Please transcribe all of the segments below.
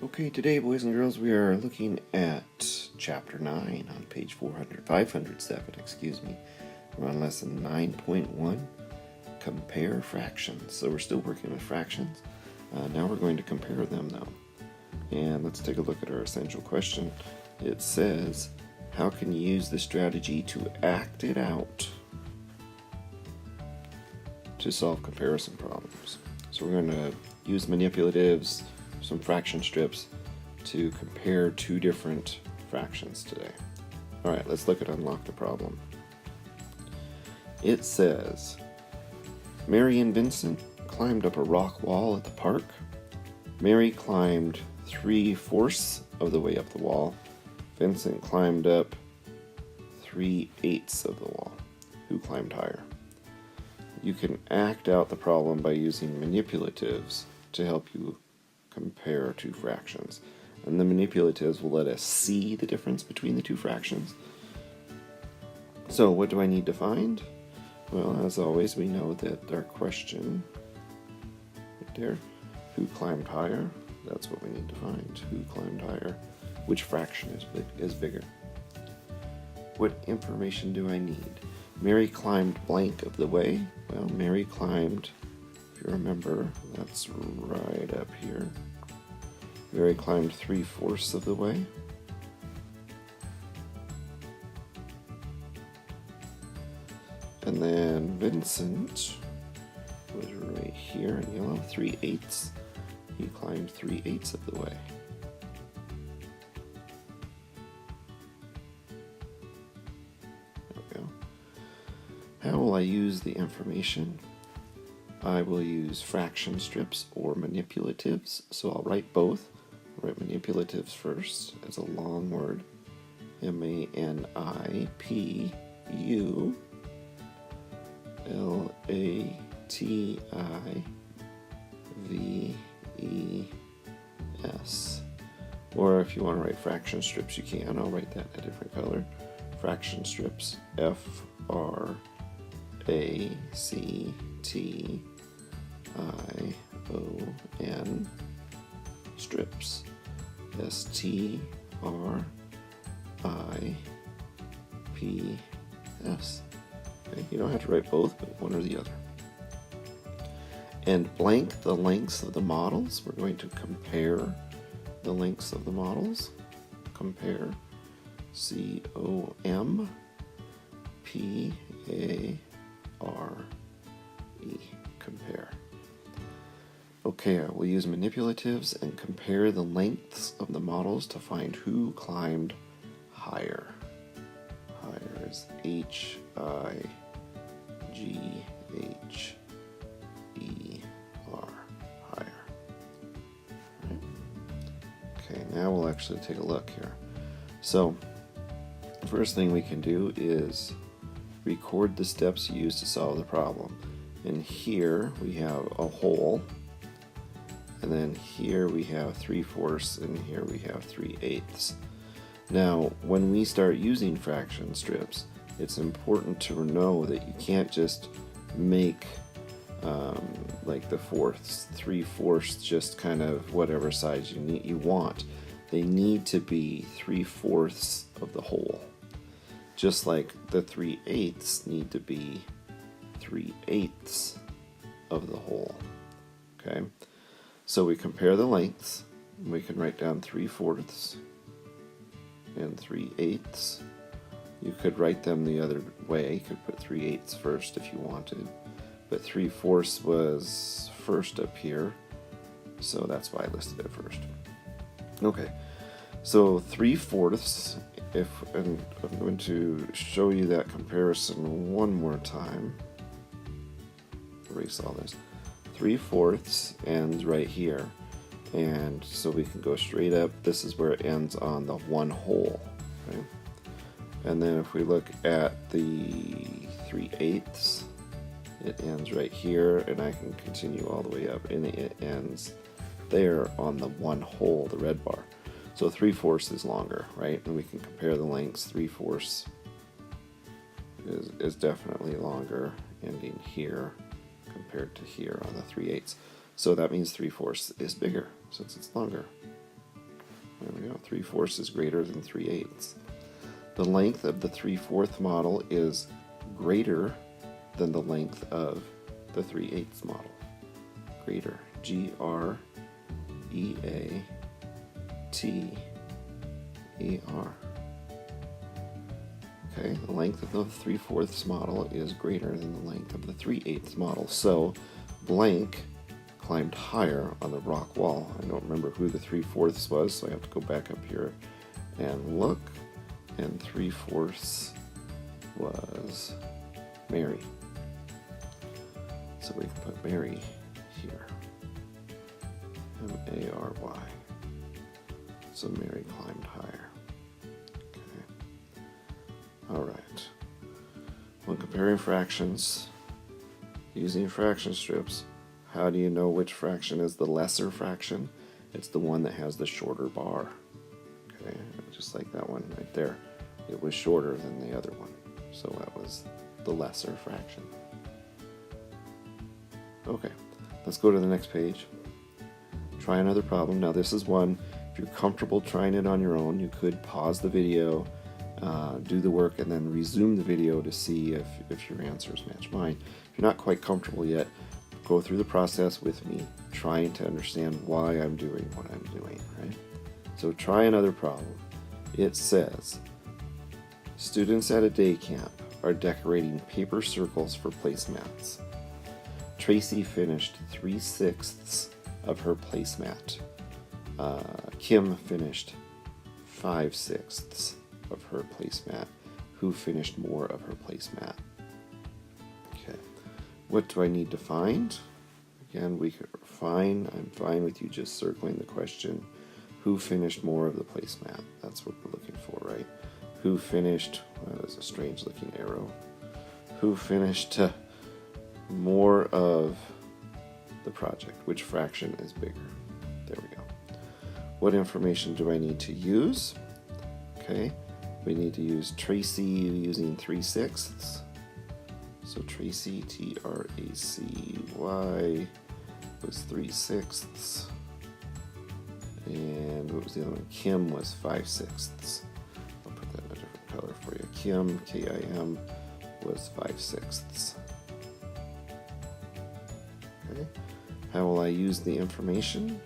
Okay, today, boys and girls, we are looking at Chapter 9 on page 507, We're on lesson 9.1, Compare Fractions. So we're still working with fractions. Now we're going to compare them, though. And let's take a look at our essential question. It says, how can you use this strategy to act it out to solve comparison problems? So we're going to use manipulatives, some fraction strips to compare two different fractions today. Alright, let's look at Unlock the Problem. It says, Mary and Vincent climbed up a rock wall at the park. Mary climbed 3/4 of the way up the wall. Vincent climbed up 3/8 of the wall. Who climbed higher? You can act out the problem by using manipulatives to help you compare two fractions. And the manipulatives will let us see the difference between the two fractions. So what do I need to find? Well, as always, we know that our question right there, who climbed higher? That's what we need to find. Who climbed higher? Which fraction is bigger? What information do I need? Mary climbed blank of the way. Well, Mary climbed, if you remember, that's right up here. Mary climbed 3/4 of the way. And then Vincent was right here in yellow, 3/8. He climbed 3/8 of the way. There we go. How will I use the information? I will use fraction strips or manipulatives, so I'll write both. I'll write manipulatives first. It's a long word. manipulatives. Or if you want to write fraction strips, you can. I'll write that in a different color. Fraction strips. FRACTION strips. STRIPS. Okay, you don't have to write both, but one or the other. And blank the lengths of the models. We're going to compare the lengths of the models. Compare. COMPARE. Compare. Okay, we'll use manipulatives and compare the lengths of the models to find who climbed higher. Higher is HIGHER. Higher. Right. Okay, now we'll actually take a look here. So, the first thing we can do is record the steps used to solve the problem. And here we have a whole, and then here we have 3/4, and here we have 3/8. Now, when we start using fraction strips, it's important to know that you can't just make like the fourths, 3/4, just kind of whatever size you want. They need to be 3/4 of the whole. Just like the 3/8 need to be 3/8 of the whole. Okay? So we compare the lengths. We can write down 3/4 and 3/8. You could write them the other way. You could put 3/8 first if you wanted. But 3/4 was first up here, so that's why I listed it first. Okay, so 3/4, and I'm going to show you that comparison one more time. Erase all this. 3/4 ends right here, and so we can go straight up. This is where it ends on the one whole. Okay? And then if we look at the 3/8, it ends right here, and I can continue all the way up, and it ends there on the one whole, the red bar. So 3/4 is longer, right? And we can compare the lengths. 3/4 is definitely longer, ending here compared to here on the 3/8. So that means 3/4 is bigger since it's longer. 3/4 is greater than 3/8. The length of the 3/4 model is greater than the length of the 3/8 model. Greater. Greater. Okay, the length of the 3/4 model is greater than the length of the 3/8 model. So blank climbed higher on the rock wall. I don't remember who the 3/4 was, so I have to go back up here and look. And 3/4 was Mary. So we can put Mary here. Mary. So Mary climbed higher. Okay. All right. When comparing fractions using fraction strips, how do you know which fraction is the lesser fraction? It's the one that has the shorter bar. Okay, just like that one right there. It was shorter than the other one, so that was the lesser fraction. Okay, let's go to the next page. Try another problem. Now this is one, if you're comfortable trying it on your own, you could pause the video, do the work, and then resume the video to see if your answers match mine. If you're not quite comfortable yet, go through the process with me, trying to understand why I'm doing what I'm doing, right? So try another problem. It says, students at a day camp are decorating paper circles for placemats. Tracy finished 3/6 of her placemat. Kim finished 5/6 of her placemat. Who finished more of her placemat? Okay. What do I need to find? Again, I'm fine with you just circling the question. Who finished more of the placemat? That's what we're looking for, right? Who finished, well, that's a strange looking arrow. Who finished more of the project? Which fraction is bigger? There we go. What information do I need to use? Okay, we need to use Tracy using 3/6. So Tracy, Tracy, was 3/6. And what was the other one? Kim was 5/6. I'll put that in a different color for you. Kim, Kim, was 5/6. Okay. How will I use the information?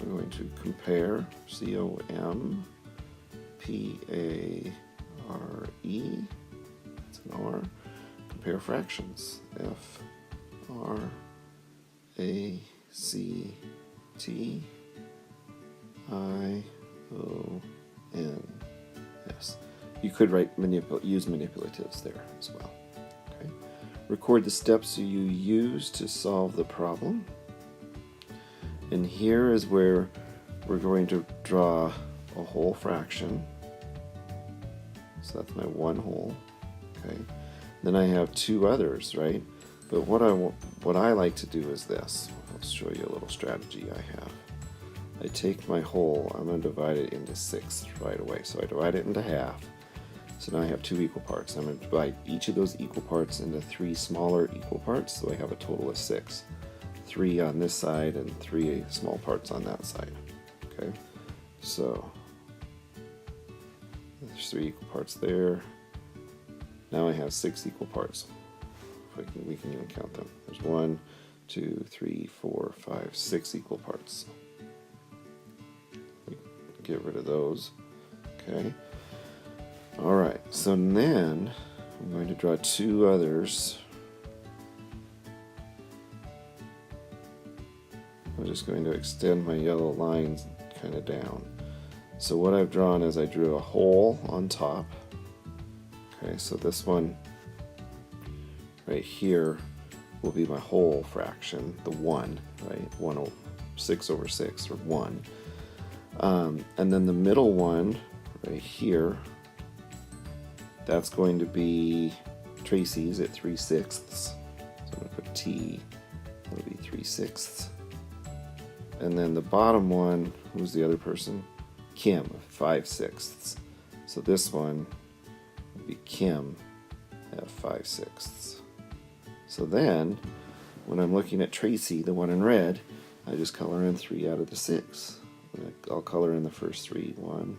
We're going to compare, COMPARE, that's an R, compare fractions, FRACTIONS. You could use manipulatives there as well. Okay. Record the steps you use to solve the problem. And here is where we're going to draw a whole fraction. So that's my one whole. Okay. Then I have two others, right? But what I like to do is this. I'll show you a little strategy I have. I take my whole, I'm going to divide it into 6 right away. So I divide it into half. So now I have 2 equal parts. I'm going to divide each of those equal parts into 3 smaller equal parts, so I have a total of 6. 3 on this side and 3 small parts on that side. Okay, so there's 3 equal parts there. Now I have 6 equal parts. We can even count them. There's 1, 2, 3, 4, 5, 6 equal parts. Get rid of those. Okay. Alright, so then I'm going to draw 2 others. I'm just going to extend my yellow lines kind of down. So what I've drawn is I drew a hole on top. Okay, so this one right here will be my whole fraction, the 1, right? 6/6, or 1. And then the middle one right here, that's going to be Tracy's at 3/6. So I'm going to put T, that'll be 3/6. And then the bottom one, who's the other person? Kim, 5/6. So this one would be Kim at 5/6. So then, when I'm looking at Tracy, the one in red, I just color in 3 out of the 6. I'll color in the first three. 1,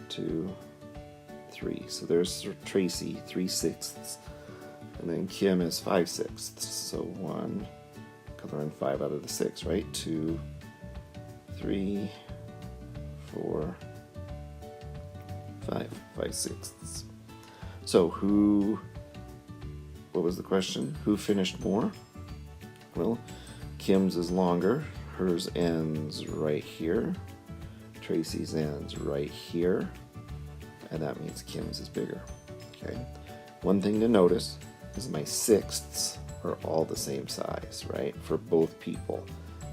2, 3. So there's Tracy, 3/6, and then Kim is 5/6. So 1, color in 5 out of the 6, right? 2, 3, 4, 5, 5/6. So what was the question? Who finished more? Well, Kim's is longer. Hers ends right here. Tracy's ends right here. And that means Kim's is bigger. Okay. One thing to notice is my sixths are all the same size, right? For both people.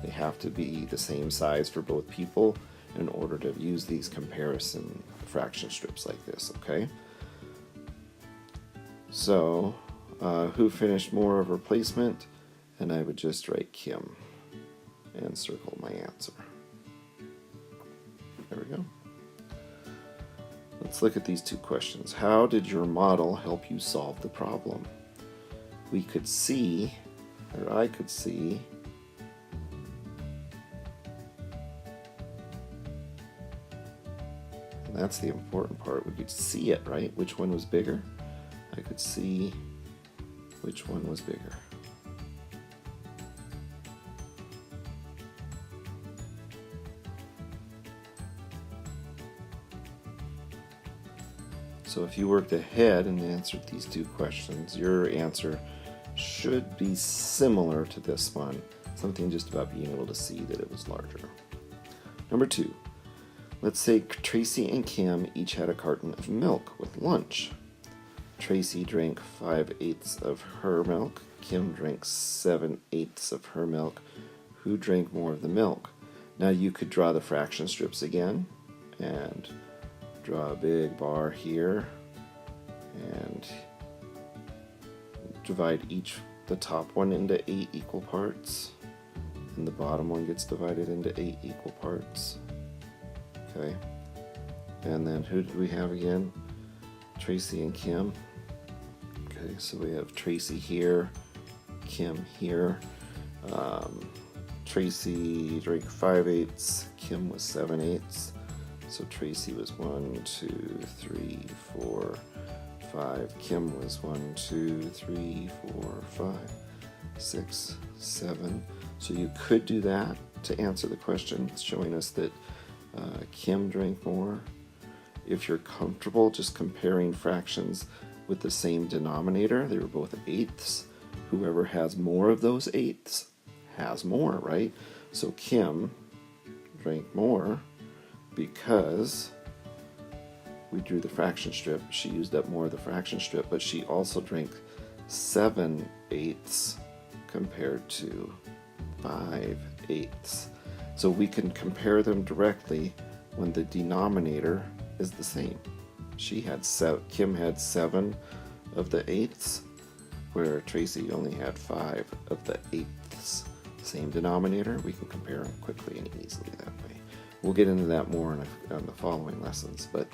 They have to be the same size for both people in order to use these comparison fraction strips like this, okay? So, who finished more of replacement? And I would just write Kim and circle my answer. There we go. Let's look at these two questions. How did your model help you solve the problem? We could see, or I could see, and that's the important part. We could see it, right? Which one was bigger? I could see which one was bigger. So if you worked ahead and answered these two questions, your answer should be similar to this one. Something just about being able to see that it was larger. Number 2, let's say Tracy and Kim each had a carton of milk with lunch. Tracy drank 5/8 of her milk. Kim drank 7/8 of her milk. Who drank more of the milk? Now you could draw the fraction strips again and draw a big bar here and divide the top one into 8 equal parts, and the bottom one gets divided into 8 equal parts. Okay, and then who did we have again? Tracy and Kim. Okay, so we have Tracy here, Kim here. Tracy drank 5/8, Kim was 7/8. So Tracy was 1, 2, 3, 4, 5. Kim was 1, 2, 3, 4, 5, 6, 7. So you could do that to answer the question. It's showing us that Kim drank more. If you're comfortable just comparing fractions with the same denominator, they were both 8ths. Whoever has more of those 8ths has more, right? So Kim drank more because we drew the fraction strip. She used up more of the fraction strip, but she also drank 7/8 compared to 5/8. So we can compare them directly when the denominator is the same. Kim had 7 of the 8ths, where Tracy only had 5 of the 8ths. Same denominator, we can compare them quickly and easily that way. We'll get into that more in the following lessons, but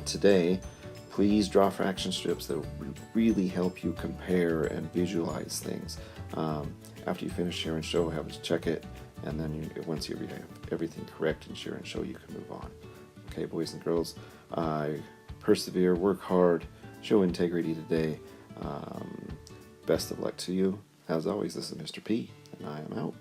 today, please draw fraction strips that really help you compare and visualize things. After you finish share and show, have us check it, and then once you have everything correct in share and show, you can move on. Okay, boys and girls, persevere, work hard, show integrity today. Best of luck to you. As always, this is Mr. P, and I am out.